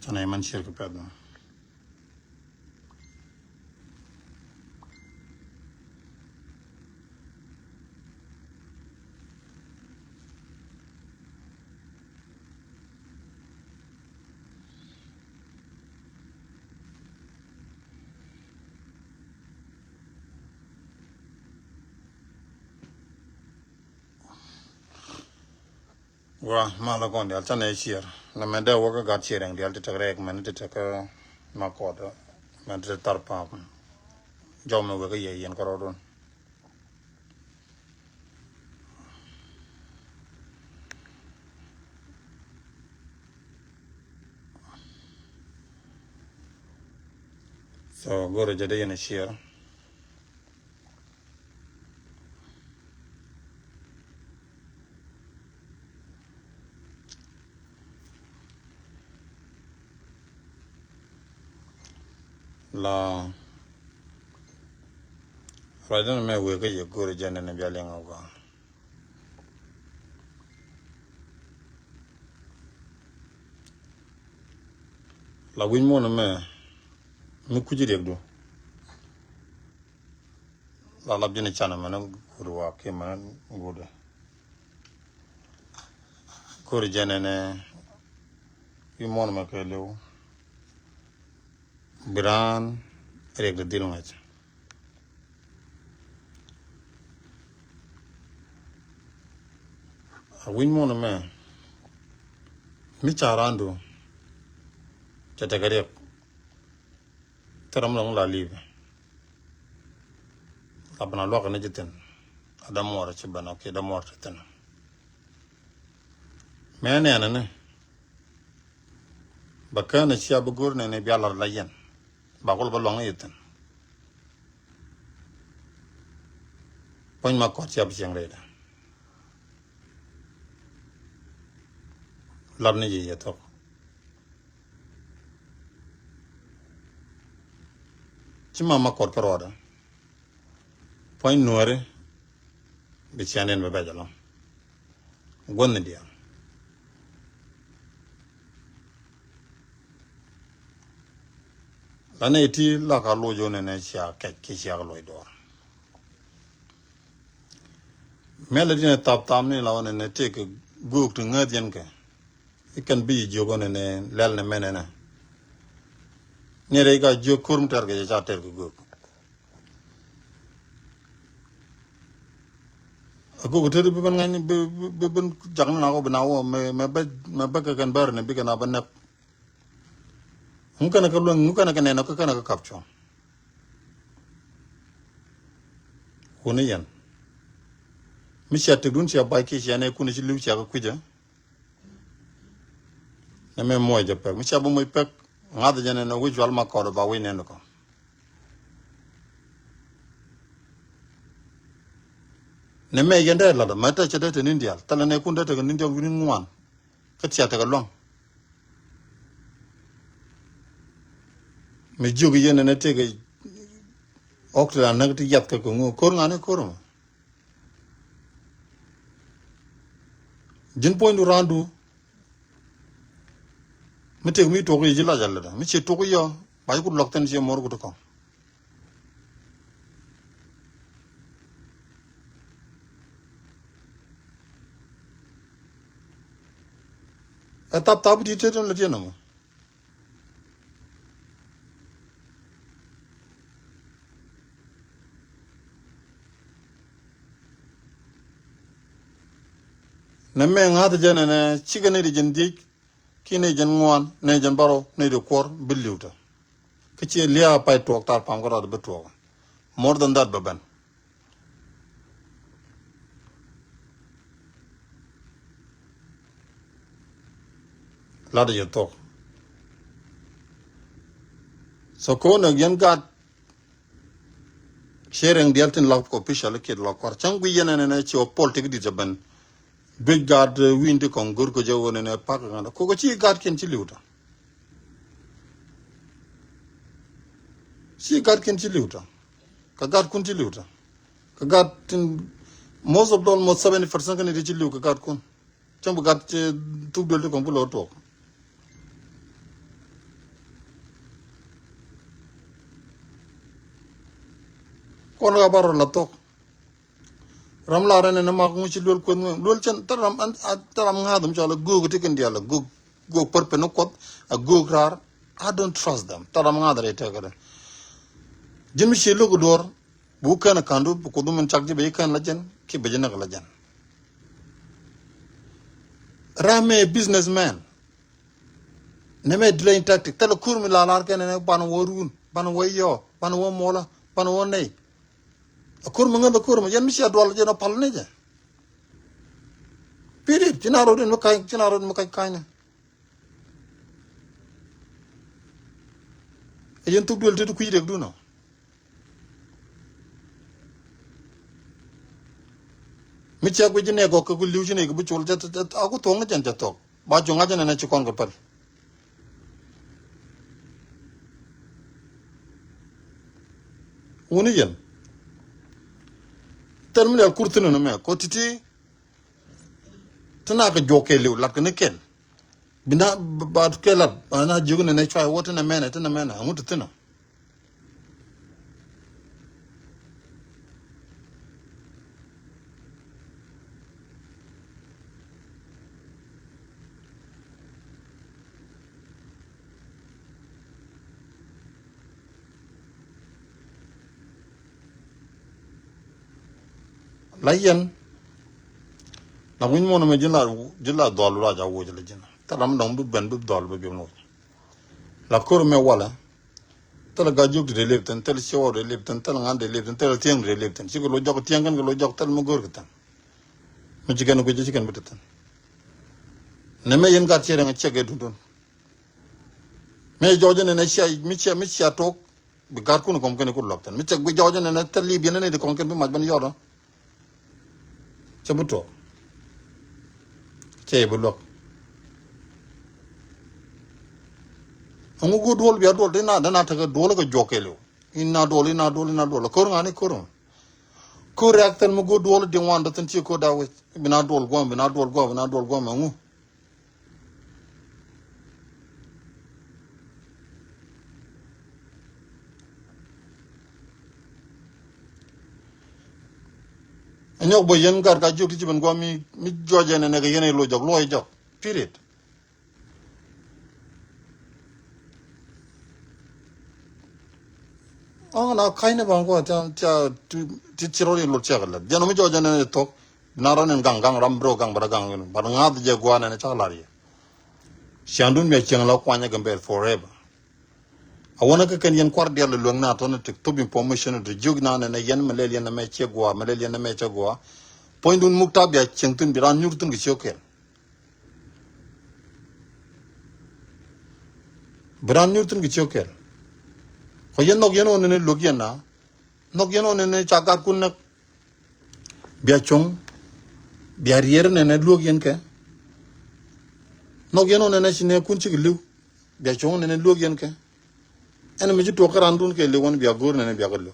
Sana man share kapad na. Wa mala kon dia sana share. Na menda waka gat sharing dia te rek man te ka ma ko da man te tar pa. Jaw me waka ye yen ko don. So go to jade yen share. La Rajan me waka ye go to jane ne bialing oga. La win mo na me kuji rek do. La lab jene chana man go wa ke man go do. Go to jane ne wi mo na ke lew. Biran rek de dil ngach. Win mo na mi charando chata garek taram lang la live abana lo kana jiten adam wora ci bana ke dam worta tan mene ana ne bakana ci ab gor ne bi Allah la yen ba ko ba long yiten poñ ma ko ci ab jeng reda lar ne yi yeto ci mama ko paroda poñ noore bi ci anen be bajalo gonne dia lana iti la ka lojo ne cia ke cia lo do melody ne tap tam ne lawane ne te ke guk tu ngadien ke ikan bi jogo ne lel ne menena ne re ga jo kurm tar ke ja ter guk aku ter bi ban ngani bi ban jang na ko binawo me ba ka kan bar ne bi kana ban nap ngukana ka lo ngukana ka ne na ka kana ka kapcho kuni yan mi cia te dun cia ba ke cia ne kuni ci liu cia ka kuja na me mo je pek mi cia bo mo pek ngada jane na wujwal ma ko ba wi ne ko ne me yende la da mata cha te nindial tala ne kun da te nindial wini ngwan ka cia te ka long mi jugi yene ne te ke oktra na te yat ka ko ngo kor ngane kor jin point randu mi te mi to ko jila jalla da mi ce to ko yo ba ko lokten ci mor ko to ko tap di te le tena mo na me ngata jane ne chigane di jin dik kine jen ngwan ne jen baro ne de kor biliuta kiche lia pai to tar pam ko da beto more than that baban la de to so ko na gen gat sharing dialtin law ko official ke law kor changu yene ne ci o politique di jaban big god windi kon gor ko jawone ne pak ngana ko ci gat ken ci liuta ci gat ken ci liuta ka gat kun ci liuta ka gat most of almost 70% kan di ci liu ka gat kun chambu gat tu dol ko bulo to kon ga baro la tok ram la rene na ma ko ci lol ko lol chen taram taram ngadum chala gog tiken diala gog perpe no kot a gog rar I don't trust them taram ngadare te gara jimi ci lugo dor bu kana kandu bu ko dum chakji be kan la jen ki be jena la jen rame businessman neme delain tactic tele kurmi la lar ken ne ban worun ban wayo ban wo mola ban wo nei kurma ngaba kurma yen mi ci adwal jena pal ne je piri tinaro den makay tinaro den makay kayna yen tugdol te ku yirek du no mi ci ak jine go ko liw ci ne bu ciul jata aku tong na jan jatok ba jonga jana na ci kon ko par woni yen terminal kurtino no me ko titi tana ka joke liw lat ne ken bina ba kelat ana jogu ne try what na mena tana mena amu tino layen na win mo no me jila dol la ja wo jila jina taram dong bu ben bu dol bu no la kor me wala tala ga jog de leptan tel show de leptan tala ngan de leptan tel tiang de leptan ci ko lo jog tiang kan lo jog tal mo gor tan mo ci gan ko ci kan betatan ne me yen ga ci nga cege du don me jojo ne cia mi cia tok bi gar ko no kom kan ko loptan mi ci bi jojo ne tel li bi ne de kon kan bi maj ban yodo Chabuto. Chebulok. Amu go dol biya dol dina dana ta dol ga jokelo. Inna dol. Korngani korum. Ko reactor mu go dol de wanda tan ci ko dawe. Bina dol go mangu. Anyok bo yen gar ga jok ti ben go mi joje ne ga yene lo jok period na kaine bang go ta ti chirori lo cha gala jano mi joje ne to naran gang ram bro gang bara gang bar ngad je go ne cha lari shandun me cheng la kwanya gamber forever I want to can yen cordial long na to to be information to jug na na yen malelian na me chegwa malelian na me chegwa point un mukta bia chengtun biran nyurtun gi chokel biran nyurtun gi chokel ko yen nok yen on ne logian na nok yen on ne chagar kun na bia chong bia rier ne logien ke nok yen on ne sine kun chi liu bia chong ne logien ke ene mi to karandun ke le won biya gor ne biya galo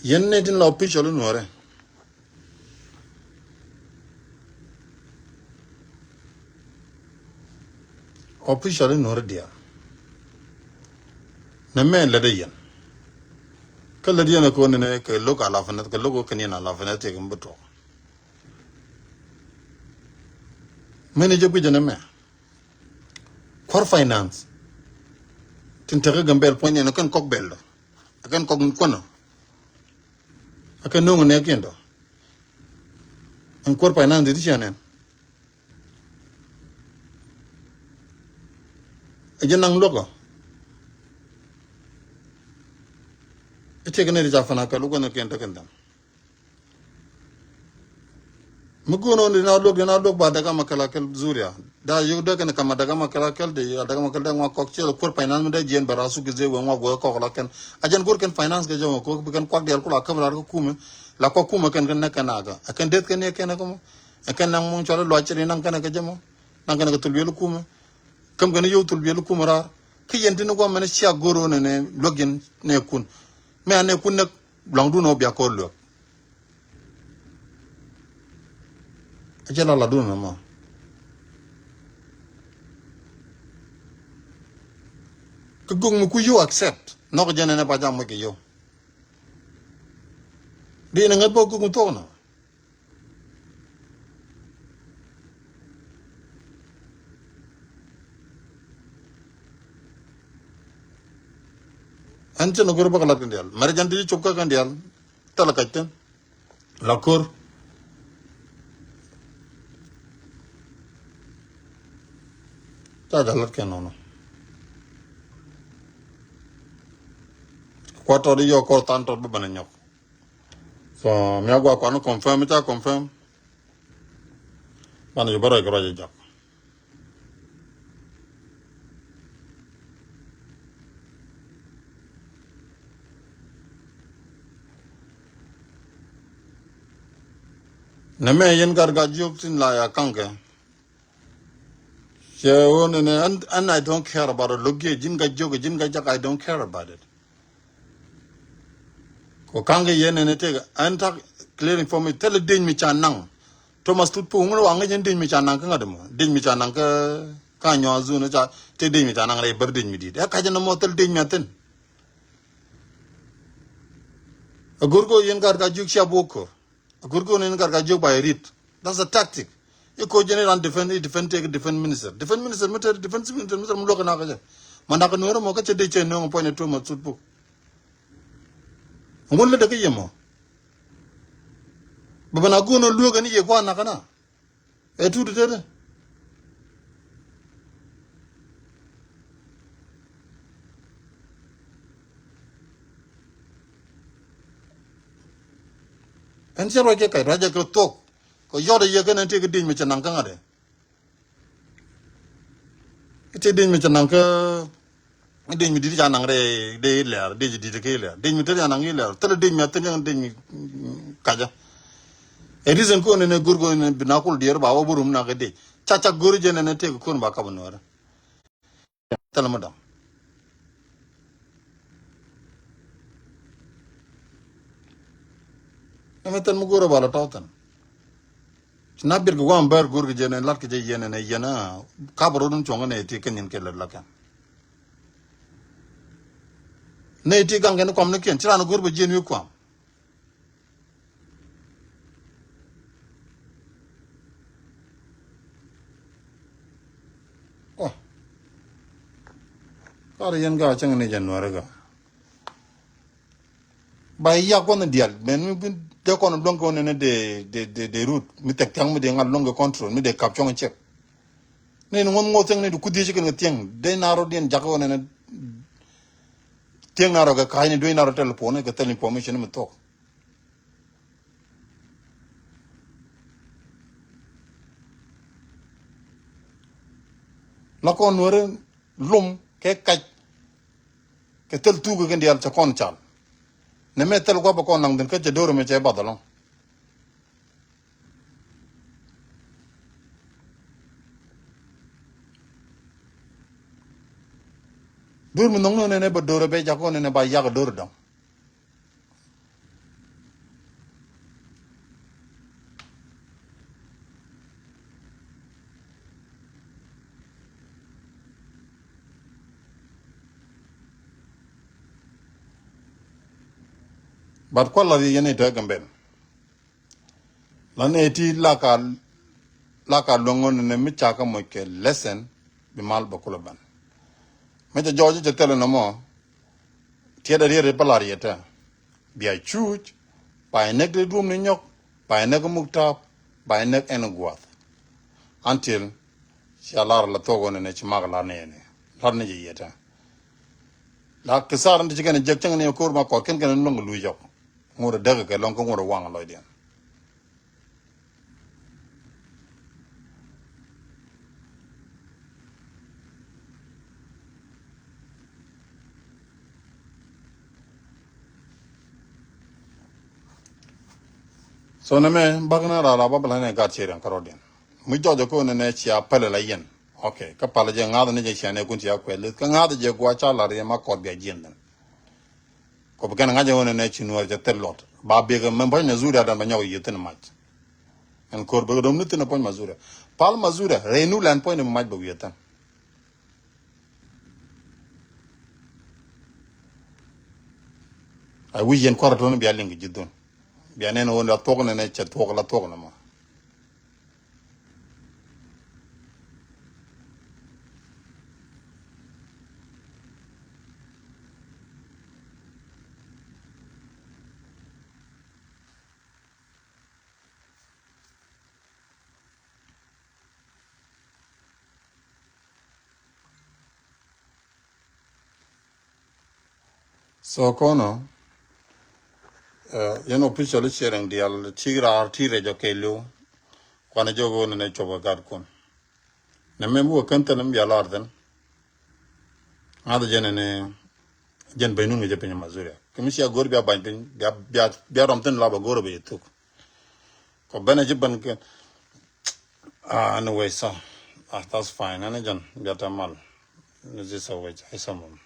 yen ne din la official no re official no re dia na me le de yen kala dia na ko ne ke loka la fanat ke logo ke ni na la fanat ke mbuto mene je bujana me kor finance tin tere gambel point ne kan kok bello kan kok kono akan no ne kendo en kor finance di chanen e nang logo ite gane da fana ka lugo ne kenta kenda mugono ni na log ba daga makala kal zuria da yu daga ne kama daga makala kal de daga makala da ngwa kokchel kor finance da jen barasu ge ze ngwa go ko la ken ajan gor ken finance ge jaw ko bi kan kwak del ko la kamra ko kuma la ko kuma ken ne kanaga akan det ken ne ken ko akan nang mun chola lo chiri nang kana ge jamo nang kana ge tulbelu kuma kam gane yu tulbelu kuma ra ki yenti no go mane sia goro ne login ne kun me ane kun ne langdu no bia ko lo Achela la dun mo. Kung mo kuyo accept. No ko jene na pa jam mo kiyo. Di na ngat po kung to na. Anche no gurba kala kandial. Mare janti chupka kandial. Tala kaiten. Lakur. Ta galat ke no. Kwato di yo ko tanto ba bananyok. So mi agwa ko no confirm ta confirm. Bana yo bara garaje jak. Na me yen gar ga juk tin la ya kanke. And I don't care about it. Look, jinga joke, jinga jak, I don't care about it. Ko kange yen and take and talk clearing for me. Tell it din mi chanang. Thomas tut pu ngro wanga jen din mi chanang ka ngademo. Din mi chanang ka nyo azu na cha te din mi chanang re ber din mi di. Ya ka jen mo tel din mi aten. Agurgo yen gar ga juk sha boko. Agurgo yen gar ga juk by rit. That's a tactic. You ko general defend minister. Defend minister meter defense minister mulo kana ka. Manaka no mo ka che de che no point to mo tut pu. Ngun le de ke yemo. Babana guno luga ni ye kwa nakana. E tutu tede. En chero ke kai raja ko tok. Ko yoda ye kana te ke din me chanang kanga de. Te din me chanang ka din mi di chanang re de le de di ke le. Din mi te chanang le. Tele din mi aten yang din mi kaja. E reason ko ne gurgo ne binakul dier ba wa burum na ke de. Chacha guru je ne te ko ba ka bonora. Tele madam. Emetan mu guru bala tautan. Na bir ko wan bar gurgo je ne lat ke je yene ne yana ka baro dun chonga ne te ken ke la kan. Ne ti gang ne kom ne ken chira no gurbo je ne kwam. Oh. Kare yen ga chang ne januar ga. Ba ya ko ne dial ben mi de ko no longo ne de route mi tek tang mi de ngal longo control mi de caption check. Ne no mo teng ne du kudi ci ken tieng de naro den jako ne tieng naro ga kay ne do naro telephone ga tel information mi tok. La ko nore lum ke kaj ke tel tu ga dial cha kon chal. Ne me tel ko ba ko nang den ke je doro me che badalon. Dur mi nong no ne ba doro be jako ne ba ya ga doro dam. But ko la yene te gamben. La ne ti la ka longon ne mi cha ka mo ke lesson bi mal ba ko ban. Me te joje te tele no mo. Tie da re palari eta. Bi ai chuch pa ne de dum ne nyok pa ne ko mukta pa ne en guat. Until shalar la togo ne chi magla ne. Har ne yeta. La kesar ndi chikene jek chang ne ko ma ko ken ken long lu yok. Ngoro daga ke long ko ngoro wang lo dian. So na me bagna la babla ne ga chiran karodin. Mu jojo ko ne chia pele la yen. Okay, ka pala je ngada ne je chia ne kun chia kwele. Ka ngada je gwa cha la re ma ko be jin dan. Ko be kan ngaje wona ne chinwar je telot. Ba be ga men ba ne zuri adan ba nyaw yitin mat. en kor ba dom nit na point mazura pal mazura renu lan point maj ba wietan ai wi yen kwara ton biya lingi jiddon biya ne no la tok ne ne che tok la tok na ma so kono yen official sharing dial chigra artire jo kelo kwana jogo ne choba gad kon ne membu kanta nam biya larden ada jene ne jen benun nge jepenya mazura kimisi gor biya ban bin biya romten laba gor be tuk ko bena jiban ke anyway so that's fine ane jan biya tamal ne jisa waj isamum